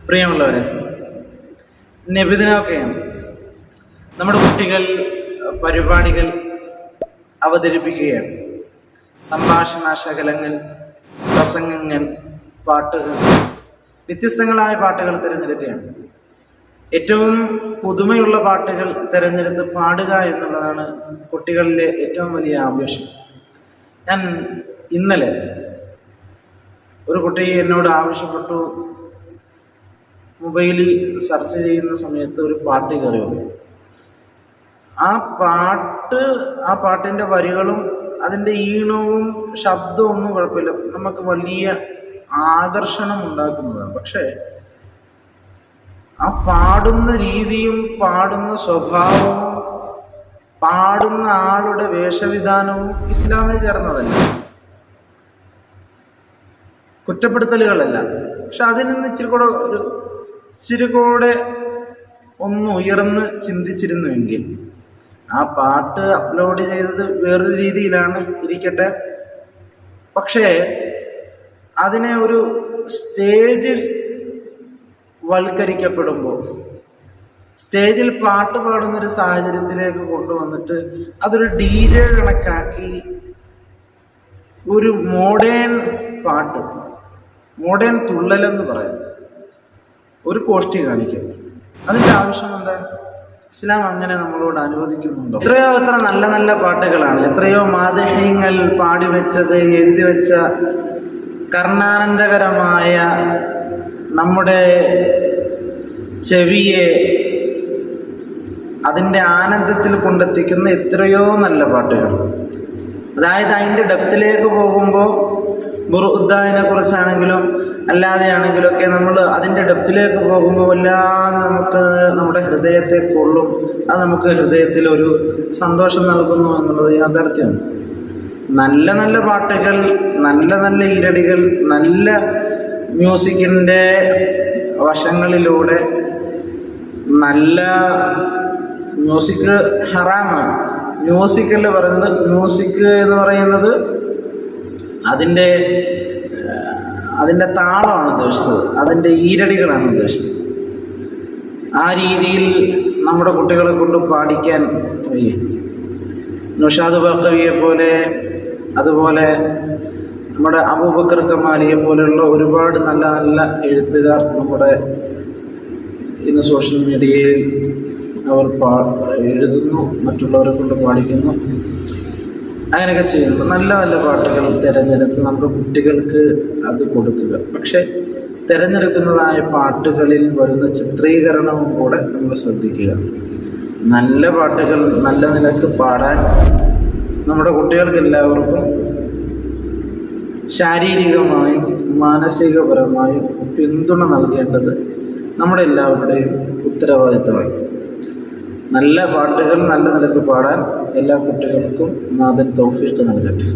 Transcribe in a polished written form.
പ്രിയമുള്ളവരെ, നബിദിനമൊക്കെയാണ്. നമ്മുടെ കുട്ടികൾ പരിപാടികൾ അവതരിപ്പിക്കുകയാണ്. സംഭാഷണ ശകലങ്ങൾ, പ്രസംഗങ്ങൾ, പാട്ടുകൾ, വ്യത്യസ്തങ്ങളായ പാട്ടുകൾ തിരഞ്ഞെടുക്കുകയാണ്. ഏറ്റവും പുതുമയുള്ള പാട്ടുകൾ തിരഞ്ഞെടുത്ത് പാടുക എന്നുള്ളതാണ് കുട്ടികളിലെ ഏറ്റവും വലിയ ആവേശം. ഞാൻ ഇന്നലെ ഒരു കുട്ടി എന്നോട് ആവശ്യപ്പെട്ടു, മൊബൈലിൽ സെർച്ച് ചെയ്യുന്ന സമയത്ത് ഒരു പാട്ട് കയറി വന്നു. ആ പാട്ടിൻ്റെ വരികളും അതിൻ്റെ ഈണവും ശബ്ദവും ഒന്നും കുഴപ്പമില്ല, നമുക്ക് വലിയ ആകർഷണം ഉണ്ടാക്കുന്നതാണ്. പക്ഷേ ആ പാടുന്ന രീതിയും പാടുന്ന സ്വഭാവവും പാടുന്ന ആളുടെ വേഷവിധാനവും ഇസ്ലാമിന് ചേർന്നതല്ല, കുറ്റപ്പെടുത്തലുകളല്ല. പക്ഷെ അതിൽ നിന്ന് ഇച്ചിരി കൂടെ ഒന്ന് ഉയർന്ന് ചിന്തിച്ചിരുന്നുവെങ്കിൽ, ആ പാട്ട് അപ്ലോഡ് ചെയ്തത് വേറൊരു രീതിയിലാണ് ഇരിക്കട്ടെ, പക്ഷേ അതിനെ ഒരു സ്റ്റേജിൽ വൽക്കരിക്കപ്പെടുമ്പോൾ, സ്റ്റേജിൽ പാട്ട് പാടുന്നൊരു സാഹചര്യത്തിലേക്ക് കൊണ്ടുവന്നിട്ട് അതൊരു DJ കണക്കാക്കി ഒരു മോഡേൺ പാട്ട്, മോഡേൺ തുള്ളലെന്ന് പറയും, ഒരു കോഷ്ടി കാണിക്കും. അതിൻ്റെ ആവശ്യം എന്താണ്? ഇസ്ലാം അങ്ങനെ നമ്മളോട് അനുവദിക്കുന്നുണ്ടോ? എത്ര നല്ല നല്ല പാട്ടുകളാണ്, എത്രയോ മാദഹ്യങ്ങൾ പാടിവെച്ചത്, എഴുതി വെച്ച കർണാനന്ദകരമായ നമ്മുടെ ചെവിയെ അതിൻ്റെ ആനന്ദത്തിൽ കൊണ്ടെത്തിക്കുന്ന എത്രയോ നല്ല പാട്ടുകൾ. അതായത് അതിൻ്റെ ഡെപ്തിലേക്ക് പോകുമ്പോൾ ബുറുദ്ദാഹിനെ കുറിച്ചാണെങ്കിലും അല്ലാതെയാണെങ്കിലും ഒക്കെ നമ്മൾ അതിൻ്റെ ഡെപ്തിലേക്ക് പോകുമ്പോൾ വല്ലാതെ നമുക്ക് നമ്മുടെ ഹൃദയത്തെ കൊള്ളും. അത് നമുക്ക് ഹൃദയത്തിൽ ഒരു സന്തോഷം നൽകുന്നു എന്നുള്ളത് യാഥാർത്ഥ്യമാണ്. നല്ല നല്ല പാട്ടുകൾ, നല്ല നല്ല ഈരടികൾ, നല്ല മ്യൂസിക്കിൻ്റെ വശങ്ങളിലൂടെ, നല്ല മ്യൂസിക് ഹറാമാണ്. മ്യൂസിക് എന്ന് പറയുന്നത് അതിൻ്റെ താളമാണ് ഉദ്ദേശിച്ചത്, അതിൻ്റെ ഈരടികളാണ് ഉദ്ദേശിച്ചത്. ആ രീതിയിൽ നമ്മുടെ കുട്ടികളെ കൊണ്ട് പാടിക്കാൻ കഴിയും. നുഷാദ് ബഖവിയെ പോലെ, അതുപോലെ നമ്മുടെ അബൂബക്കർ കമാലിയെ പോലെയുള്ള ഒരുപാട് നല്ല നല്ല എഴുത്തുകാർ നമ്മുടെ ഇന്ന് സോഷ്യൽ മീഡിയയിൽ അവർ എഴുതുന്നു, മറ്റുള്ളവരെ കൊണ്ട് പാടിക്കുന്നു, അങ്ങനെയൊക്കെ ചെയ്യുന്നു. നല്ല നല്ല പാട്ടുകൾ തിരഞ്ഞെടുത്ത് നമ്മുടെ കുട്ടികൾക്ക് അത് കൊടുക്കുക. പക്ഷെ തിരഞ്ഞെടുക്കുന്നതായ പാട്ടുകളിൽ വരുന്ന ചിത്രീകരണവും കൂടെ നമ്മൾ ശ്രദ്ധിക്കുക. നല്ല പാട്ടുകൾ നല്ല നിലക്ക് പാടാൻ നമ്മുടെ കുട്ടികൾക്ക് എല്ലാവർക്കും ശാരീരികമായും മാനസികപരമായും പിന്തുണ നൽകേണ്ടത് നമ്മുടെ എല്ലാവരുടെയും ഉത്തരവാദിത്തമാണ്. നല്ല പാട്ടുകൾ നല്ല നിലക്ക് പാടാൻ എല്ലാ കുട്ടികൾക്കും നാഥൻ തൗഫീഖ് നൽകട്ടെ.